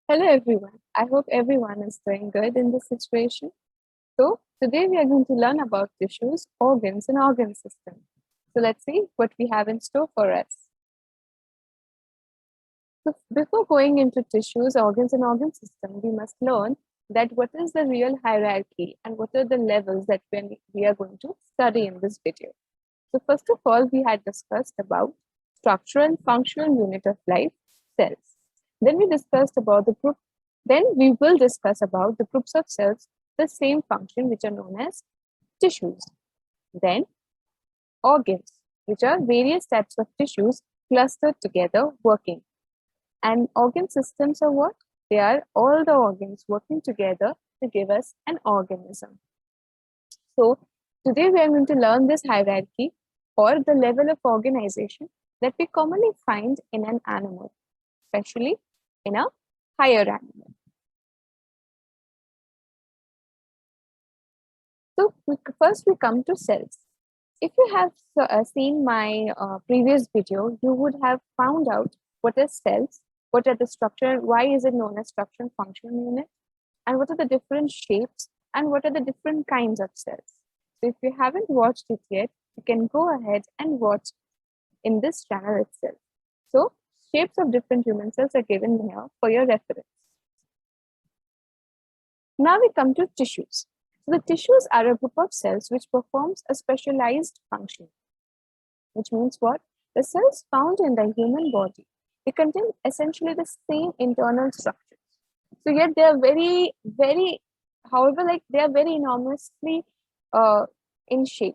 Hello everyone. I hope everyone is doing good in this situation. So today we are going to learn about tissues, organs, and organ system. So let's see what we have in store for us. So before going into tissues, organs, and organ system, we must learn that what is the real hierarchy and what are the levels that we are going to study in this video. So first of all, we had discussed about structural and functional unit of life, cells. Then we discussed about the group. Then we will discuss about the groups of cells, the same function, which are known as tissues. Then organs, which are various types of tissues clustered together working. And organ systems are what? They are all the organs working together to give us an organism. So today we are going to learn this hierarchy or the level of organization that we commonly find in an animal, especially in a higher animal. So first we come to cells. If you have seen my previous video, you would have found out what is cells, what are the structure, why is it known as structure and function unit, and what are the different shapes, and what are the different kinds of cells. So if you haven't watched it yet, you can go ahead and watch in this channel itself. So shapes of different human cells are given here for your reference. Now we come to tissues. So the tissues are a group of cells which performs a specialized function, which means what? The cells found in the human body, they contain essentially the same internal structures. So yet they are very, however, they are very enormously in shape.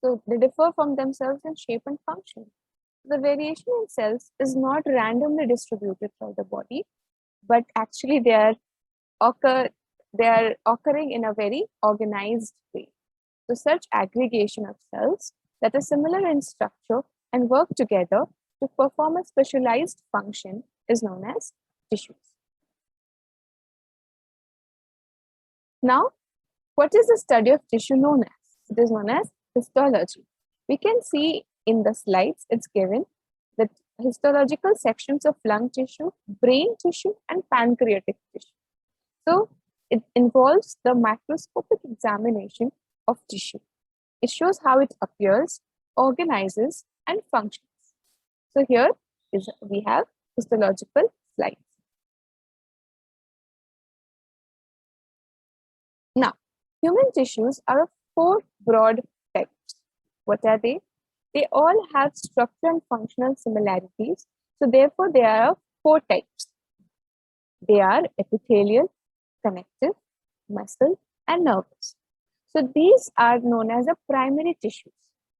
So they differ from themselves in shape and function. The variation in cells is not randomly distributed throughout the body, but actually they are occurring in a very organized way. So such aggregation of cells that are similar in structure and work together to perform a specialized function is known as tissues. Now, what is the study of tissue known as? It is known as histology. We can see in the slides it's given that histological sections of lung tissue, brain tissue, and pancreatic tissue. So it involves the macroscopic examination of tissue. It shows how it appears, organizes, and functions. So here we have histological slides. Now, human tissues are of 4 broad types. What are they? They all have structure and functional similarities. So therefore, they are of 4 types. They are epithelial, connective, muscle, and nervous. So these are known as the primary tissues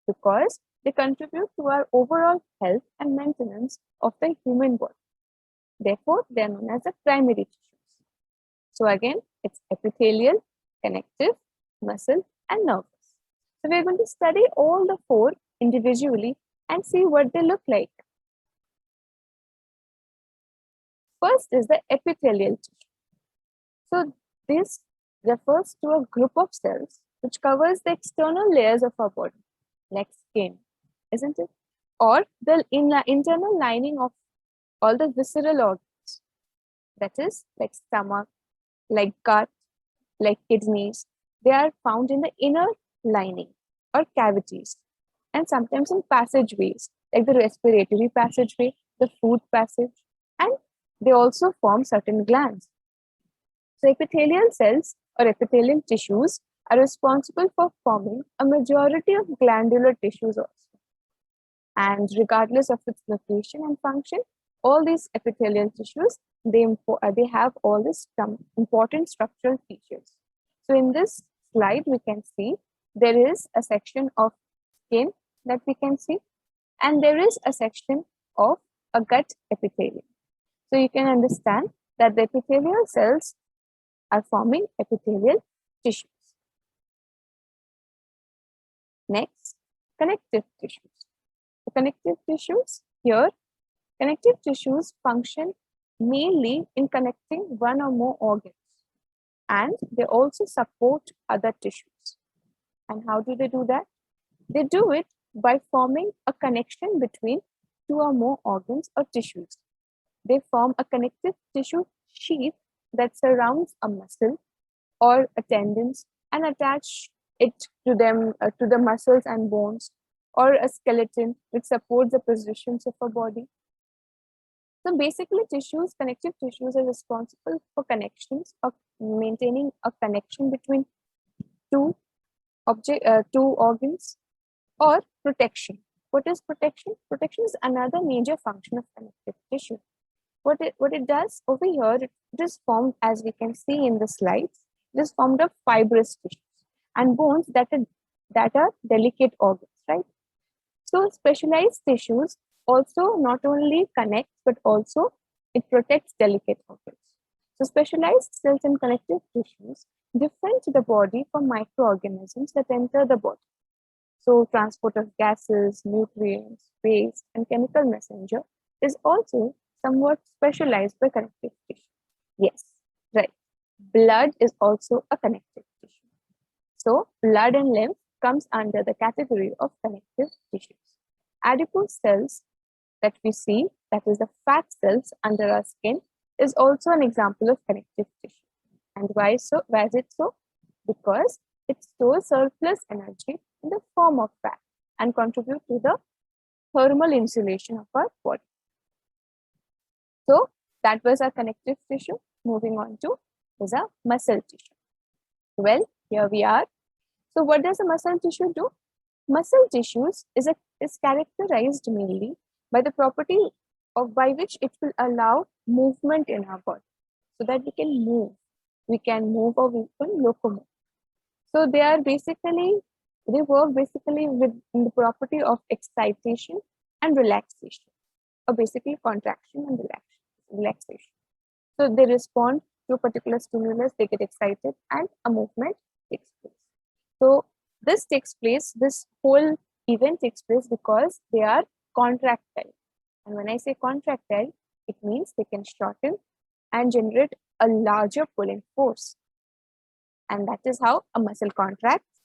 because they contribute to our overall health and maintenance of the human body. Therefore, they are known as the primary tissues. So again, it's epithelial, connective, muscle, and nervous. So we're going to study all the 4 individually and see what they look like. First is the epithelial tissue. So this refers to a group of cells which covers the external layers of our body, like skin, isn't it? Or the internal lining of all the visceral organs, that is, like stomach, like gut, like kidneys. They are found in the inner lining or cavities, and sometimes in passageways, like the respiratory passageway, the food passage, and they also form certain glands. So epithelial cells or epithelial tissues are responsible for forming a majority of glandular tissues also. And regardless of its location and function, all these epithelial tissues, they have all these important structural features. So in this slide, we can see there is a section of skin that we can see, and there is a section of a gut epithelium. So you can understand that the epithelial cells are forming epithelial tissues. Next, connective tissues. The connective tissues here, connective tissues function mainly in connecting one or more organs, and they also support other tissues. And how do they do that? They do it by forming a connection between 2 or more organs or tissues. They form a connective tissue sheath that surrounds a muscle or a tendons and attach it to them to the muscles and bones, or a skeleton which supports the positions of a body. So basically, connective tissues are responsible for connections or maintaining a connection between two two organs, or protection. What is protection? Protection is another major function of connective tissue. What it does over here, it is formed, as we can see in the slides, it is formed of fibrous tissues and bones that are delicate organs, right? So specialized tissues also not only connect, but also it protects delicate organs. So specialized cells and connective tissues defend the body from microorganisms that enter the body. So transport of gases, nutrients, waste, and chemical messenger is also somewhat specialized by connective tissue. Yes, right. Blood is also a connective tissue. So blood and lymph comes under the category of connective tissues. Adipose cells that we see, that is the fat cells under our skin, is also an example of connective tissue. And why so? Why is it so? Because it stores surplus energy in the form of fat and contribute to the thermal insulation of our body. So that was our connective tissue. Moving on to is a muscle tissue. Well, here we are. So what does a muscle tissue do? Muscle tissues is characterized mainly by the property by which it will allow movement in our body, so that we can move. We can move or we can locomote. So they work basically with the property of excitation and relaxation, or basically contraction and relaxation. So they respond to a particular stimulus, they get excited, and a movement takes place. So this whole event takes place because they are contractile. And when I say contractile, it means they can shorten and generate a larger pulling force. And that is how a muscle contracts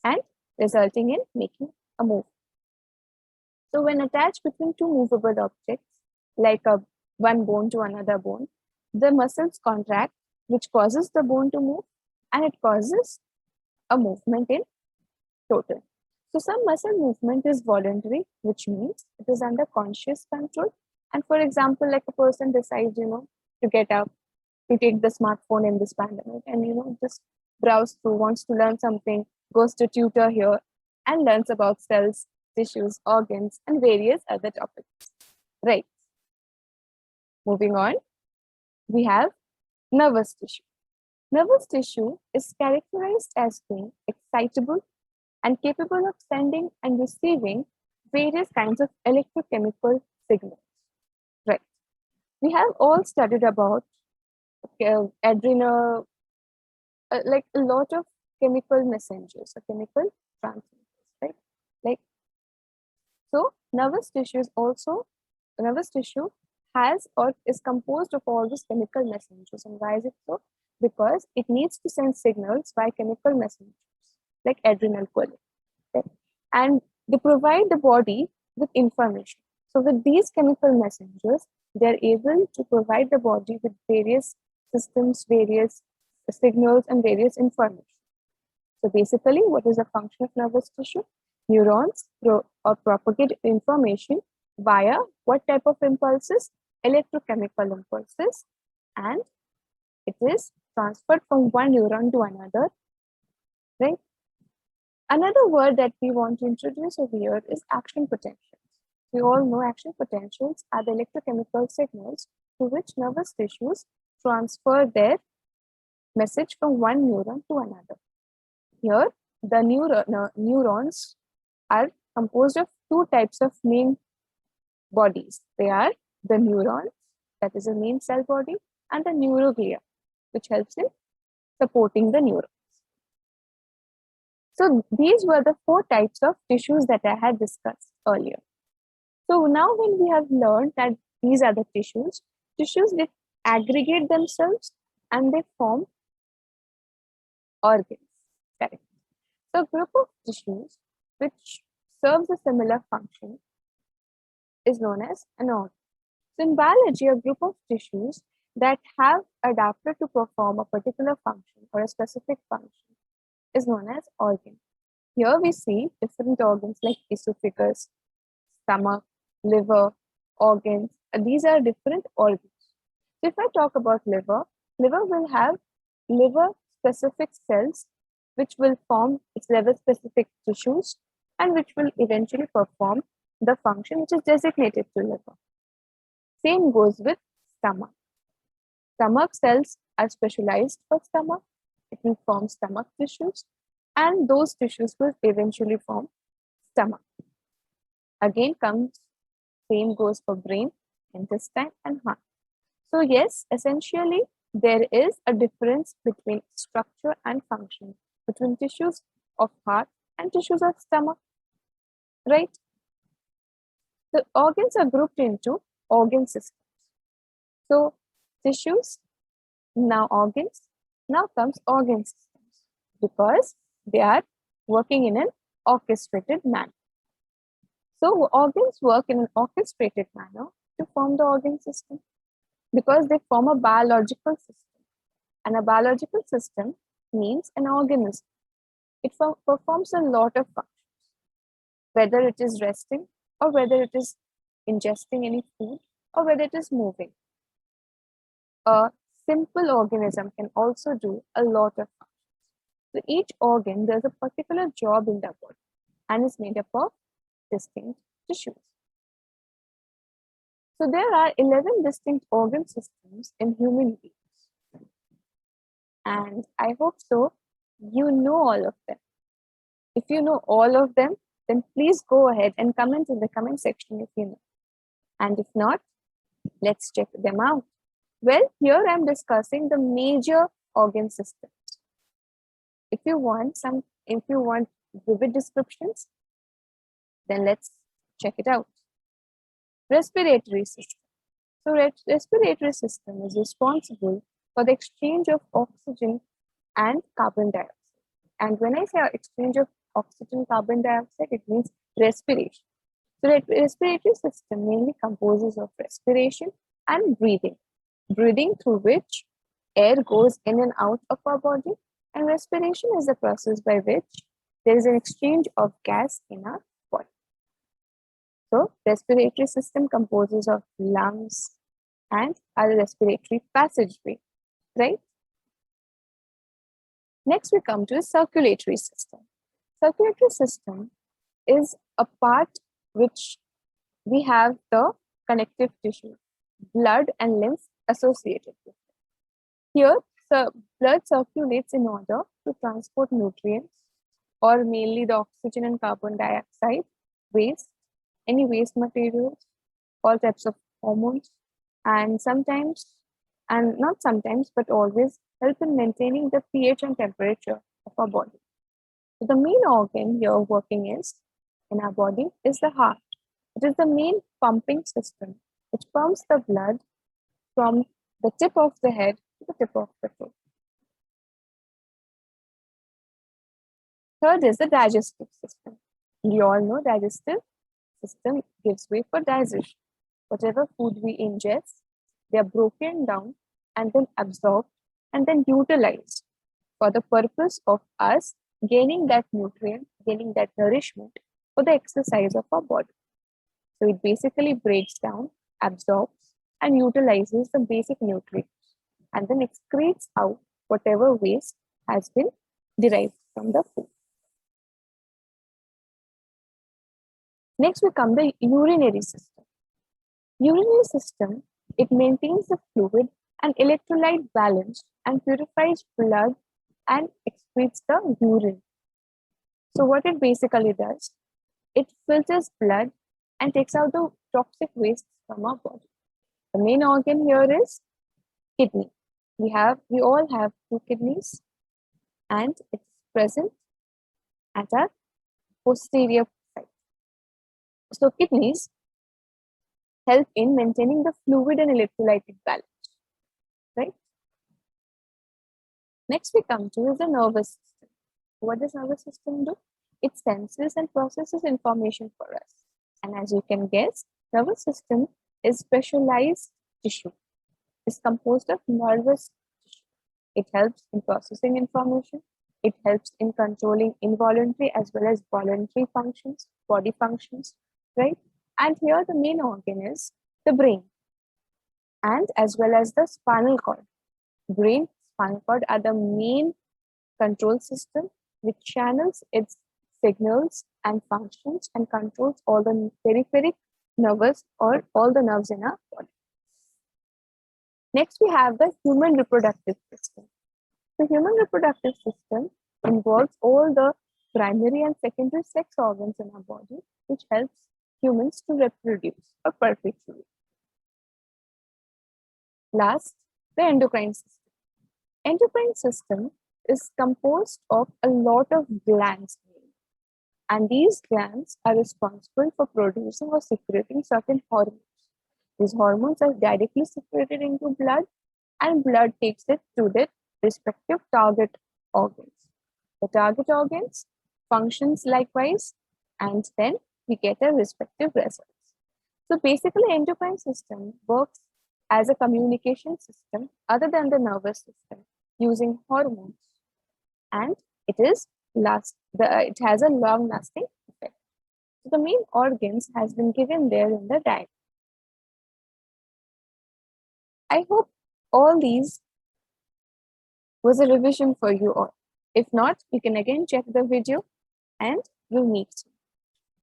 and resulting in making a move. So when attached between two movable objects, like one bone to another bone, the muscles contract, which causes the bone to move, and it causes a movement in total. So some muscle movement is voluntary, which means it is under conscious control. And for example, like a person decides, to get up, to take the smartphone in this pandemic, and just browse through, wants to learn something, goes to Tutor Here and learns about cells, tissues, organs, and various other topics. Right. Moving on, we have nervous tissue. Nervous tissue is characterized as being excitable and capable of sending and receiving various kinds of electrochemical signals. Right. We have all studied about adrenal, like a lot of chemical messengers or chemical transmitters, right? Like, so nervous tissue has or is composed of all these chemical messengers. And why is it so? Because it needs to send signals by chemical messengers, like adrenal choline. Right? And they provide the body with information. So with these chemical messengers, they're able to provide the body with various systems, various signals, and various information. So basically, what is the function of nervous tissue? Neurons propagate information via what type of impulses? Electrochemical impulses, and it is transferred from one neuron to another, right? Another word that we want to introduce over here is action potentials. We all know action potentials are the electrochemical signals to which nervous tissues transfer their message from one neuron to another. Here, the neurons are composed of two types of main bodies. They are the neurons, that is a main cell body, and the neuroglia, which helps in supporting the neurons. So these were the four types of tissues that I had discussed earlier. So now when we have learned that these are the tissues they aggregate themselves and they form organs. Correct. So a group of tissues which serves a similar function is known as an organ. So in biology, a group of tissues that have adapted to perform a particular function or a specific function is known as organ. Here we see different organs like esophagus, stomach, liver, organs. These are different organs. So if I talk about liver, liver will have liver specific cells which will form its liver specific tissues and which will eventually perform the function which is designated to liver. Same goes with stomach. Stomach cells are specialized for stomach. It will form stomach tissues and those tissues will eventually form stomach. Again same goes for brain, intestine and heart. So yes, essentially there is a difference between structure and function between tissues of heart and tissues of stomach, right? The organs are grouped into organ systems. So tissues, now organs, now comes organ systems because they are working in an orchestrated manner. So organs work in an orchestrated manner to form the organ system because they form a biological system. And a biological system means an organism. It performs a lot of functions, whether it is resting or whether it is ingesting any food or whether it is moving. A simple organism can also do a lot of functions. So each organ does a particular job in the body and is made up of distinct tissues. So there are 11 distinct organ systems in human beings. And I hope so you know all of them. If you know all of them, then please go ahead and comment in the comment section if you know. And if not, let's check them out. Well, here I'm discussing the major organ systems. If you want vivid descriptions, then let's check it out. Respiratory system. So respiratory system is responsible for the exchange of oxygen and carbon dioxide. And when I say exchange of oxygen, carbon dioxide, it means respiration. So the respiratory system mainly composes of respiration and breathing. Breathing through which air goes in and out of our body, and respiration is the process by which there is an exchange of gas in our body. So respiratory system composes of lungs and other respiratory passageway, right? Next we come to circulatory system. Circulatory system is a part which we have the connective tissue, blood and lymph associated with it. Here, blood circulates in order to transport nutrients or mainly the oxygen and carbon dioxide, waste, any waste materials, all types of hormones, and sometimes, and not sometimes, but always help in maintaining the pH and temperature of our body. So the main organ here working in our body is the heart. It is the main pumping system which pumps the blood from the tip of the head to the tip of the toe. Third is the digestive system. We all know digestive system gives way for digestion. Whatever food we ingest, they are broken down and then absorbed and then utilized for the purpose of us gaining that nutrient, gaining that nourishment for the exercise of our body. So it basically breaks down, absorbs, and utilizes the basic nutrients and then excretes out whatever waste has been derived from the food. Next we come the urinary system. Urinary system, it maintains the fluid and electrolyte balance and purifies blood and excretes the urine. So what it basically does, it filters blood and takes out the toxic wastes from our body. The main organ here is kidney. We all have 2 kidneys and it's present at our posterior side. So kidneys help in maintaining the fluid and electrolyte balance, right? Next we come to is the nervous system. What does nervous system do? It senses and processes information for us. And as you can guess, nervous system is specialized tissue. is composed of nervous tissue. It helps in processing information. It helps in controlling involuntary as well as voluntary functions, body functions, right? And here the main organ is the brain and as well as the spinal cord. Brain, spinal cord are the main control system which channels its signals and functions and controls all the peripheral nervous or all the nerves in our body. Next, we have the human reproductive system. The human reproductive system involves all the primary and secondary sex organs in our body, which helps humans to reproduce or perpetuate. Last, the endocrine system. Endocrine system is composed of a lot of glands, and these glands are responsible for producing or secreting certain hormones. These hormones are directly secreted into blood, and blood takes it to the respective target organs. The target organs functions likewise, and then we get a respective results. So basically, endocrine system works as a communication system other than the nervous system using hormones, and it has a long lasting effect. So the main organs has been given there in the diagram. I hope all these was a revision for you all. If not, you can again check the video and you'll meet soon.